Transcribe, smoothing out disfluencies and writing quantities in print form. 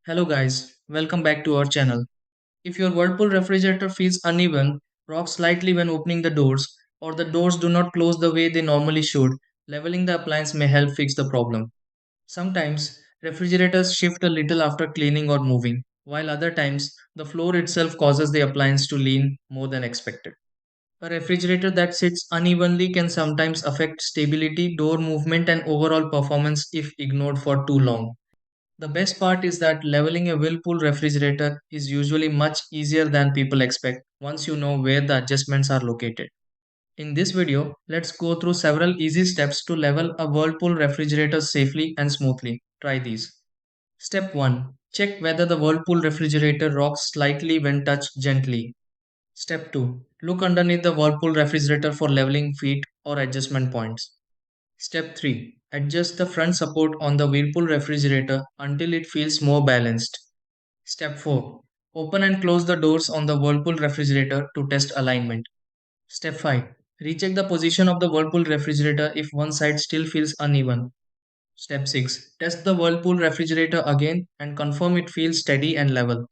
Hello guys, welcome back to our channel. If your Whirlpool refrigerator feels uneven, rocks slightly when opening the doors, or the doors do not close the way they normally should, leveling the appliance may help fix the problem. Sometimes, refrigerators shift a little after cleaning or moving, while other times, the floor itself causes the appliance to lean more than expected. A refrigerator that sits unevenly can sometimes affect stability, door movement, and overall performance if ignored for too long. The best part is that leveling a Whirlpool refrigerator is usually much easier than people expect once you know where the adjustments are located. In this video, let's go through several easy steps to level a Whirlpool refrigerator safely and smoothly. Try these. Step 1. Check whether the Whirlpool refrigerator rocks slightly when touched gently. Step 2. Look underneath the Whirlpool refrigerator for leveling feet or adjustment points. Step 3. Adjust the front support on the Whirlpool refrigerator until it feels more balanced. Step 4. Open and close the doors on the Whirlpool refrigerator to test alignment. Step 5. Recheck the position of the Whirlpool refrigerator if one side still feels uneven. Step 6. Test the Whirlpool refrigerator again and confirm it feels steady and level.